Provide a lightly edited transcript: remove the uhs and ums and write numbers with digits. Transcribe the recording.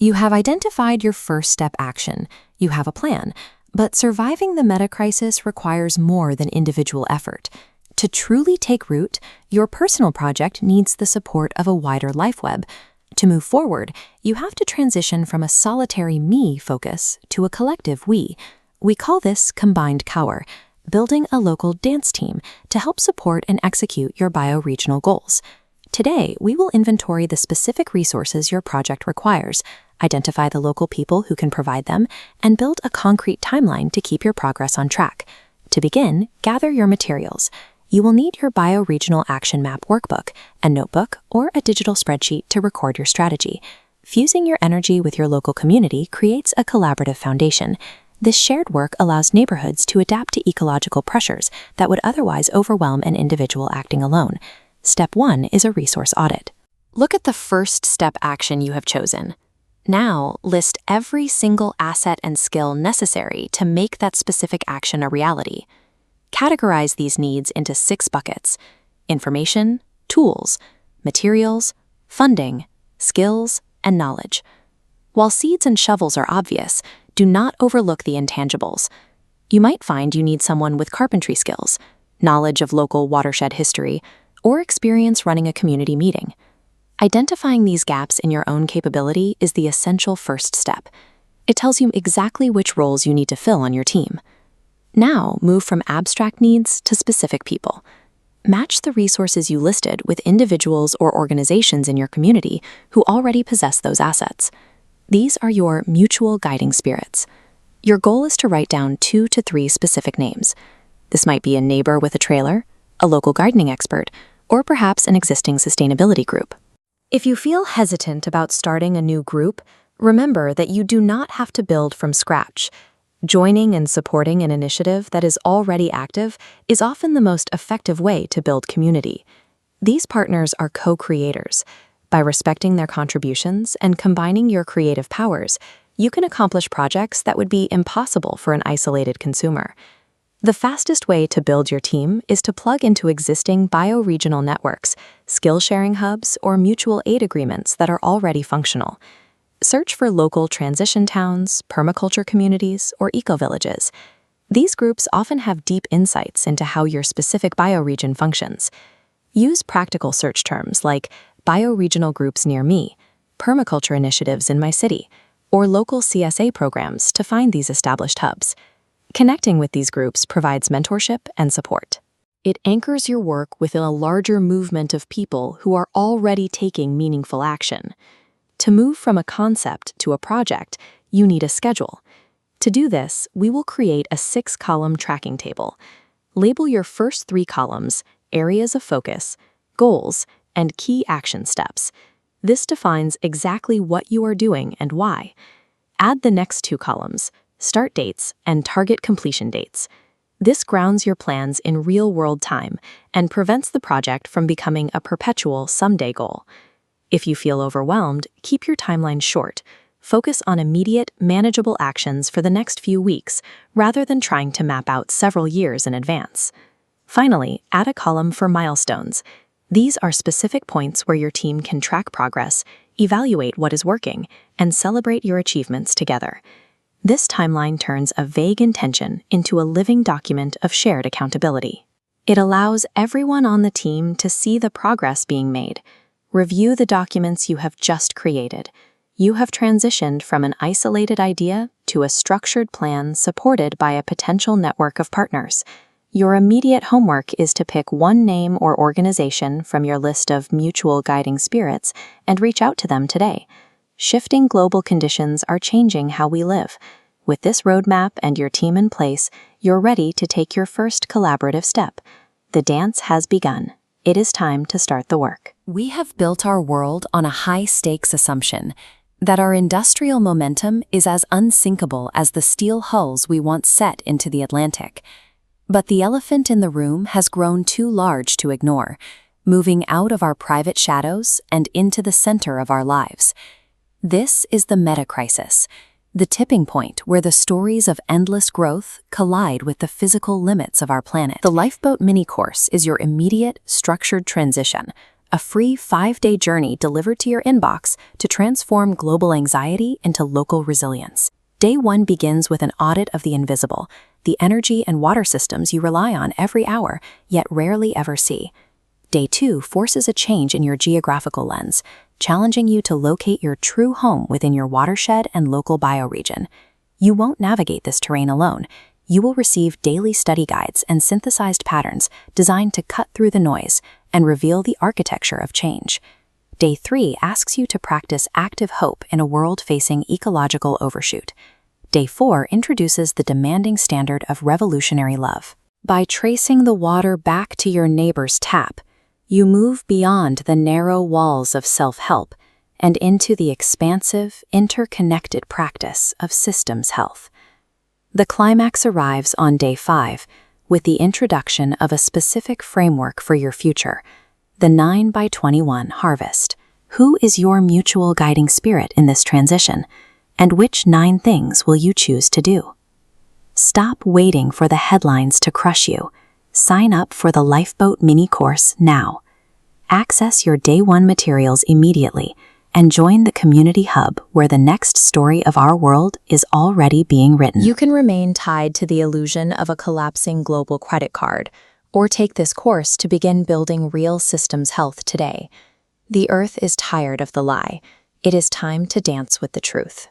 You have identified your first step action. You have a plan. But surviving the metacrisis requires more than individual effort. To truly take root, your personal project needs the support of a wider life web. To move forward, you have to transition from a solitary me focus to a collective we. We call this combined power, building a local dance team to help support and execute your bioregional goals. Today, we will inventory the specific resources your project requires, identify the local people who can provide them, and build a concrete timeline to keep your progress on track. To begin, gather your materials. You will need your bioregional action map workbook, a notebook, or a digital spreadsheet to record your strategy. Fusing your energy with your local community creates a collaborative foundation. This shared work allows neighborhoods to adapt to ecological pressures that would otherwise overwhelm an individual acting alone. Step 1 is a resource audit. Look at the first step action you have chosen. Now, list every single asset and skill necessary to make that specific action a reality. Categorize these needs into 6 buckets: information, tools, materials, funding, skills, and knowledge. While seeds and shovels are obvious, do not overlook the intangibles. You might find you need someone with carpentry skills, knowledge of local watershed history, or experience running a community meeting. Identifying these gaps in your own capability is the essential first step. It tells you exactly which roles you need to fill on your team. Now, move from abstract needs to specific people. Match the resources you listed with individuals or organizations in your community who already possess those assets. These are your mutual guiding spirits. Your goal is to write down 2 to 3 specific names. This might be a neighbor with a trailer, a local gardening expert, or perhaps an existing sustainability group. If you feel hesitant about starting a new group, remember that you do not have to build from scratch. Joining and supporting an initiative that is already active is often the most effective way to build community. These partners are co-creators. By respecting their contributions and combining your creative powers, you can accomplish projects that would be impossible for an isolated consumer. The fastest way to build your team is to plug into existing bioregional networks, skill-sharing hubs, or mutual aid agreements that are already functional. Search for local transition towns, permaculture communities, or eco-villages. These groups often have deep insights into how your specific bioregion functions. Use practical search terms like bioregional groups near me, permaculture initiatives in my city, or local CSA programs to find these established hubs. Connecting with these groups provides mentorship and support. It anchors your work within a larger movement of people who are already taking meaningful action. To move from a concept to a project, you need a schedule. To do this, we will create a 6-column tracking table. Label your first 3 columns, areas of focus, goals, and key action steps. This defines exactly what you are doing and why. Add the next 2 columns, start dates and target completion dates. This grounds your plans in real-world time and prevents the project from becoming a perpetual someday goal. If you feel overwhelmed, keep your timeline short. Focus on immediate, manageable actions for the next few weeks, rather than trying to map out several years in advance. Finally, add a column for milestones. These are specific points where your team can track progress, evaluate what is working, and celebrate your achievements together. This timeline turns a vague intention into a living document of shared accountability. It allows everyone on the team to see the progress being made. Review the documents you have just created. You have transitioned from an isolated idea to a structured plan supported by a potential network of partners. Your immediate homework is to pick one name or organization from your list of mutual guiding spirits and reach out to them today. Shifting global conditions are changing how we live. With this roadmap and your team in place, you're ready to take your first collaborative step. The dance has begun. It is time to start the work. We have built our world on a high-stakes assumption that our industrial momentum is as unsinkable as the steel hulls we once set into the Atlantic. But the elephant in the room has grown too large to ignore, moving out of our private shadows and into the center of our lives. This is the metacrisis, the tipping point where the stories of endless growth collide with the physical limits of our planet. The Lifeboat Mini Course is your immediate, structured transition, a free 5-day journey delivered to your inbox to transform global anxiety into local resilience. Day 1 begins with an audit of the invisible, the energy and water systems you rely on every hour, yet rarely ever see. Day 2 forces a change in your geographical lens, challenging you to locate your true home within your watershed and local bioregion. You won't navigate this terrain alone. You will receive daily study guides and synthesized patterns designed to cut through the noise and reveal the architecture of change. Day 3 asks you to practice active hope in a world facing ecological overshoot. Day 4 introduces the demanding standard of revolutionary love. By tracing the water back to your neighbor's tap, you move beyond the narrow walls of self-help and into the expansive, interconnected practice of systems health. The climax arrives on Day 5 with the introduction of a specific framework for your future, the 9x21 harvest. Who is your mutual guiding spirit in this transition, and which 9 things will you choose to do? Stop waiting for the headlines to crush you. Sign up for the Lifeboat mini course now. Access your Day 1 materials immediately and join the community hub where the next story of our world is already being written. You can remain tied to the illusion of a collapsing global credit card, or take this course to begin building real systems health today. The Earth is tired of the lie. It is time to dance with the truth.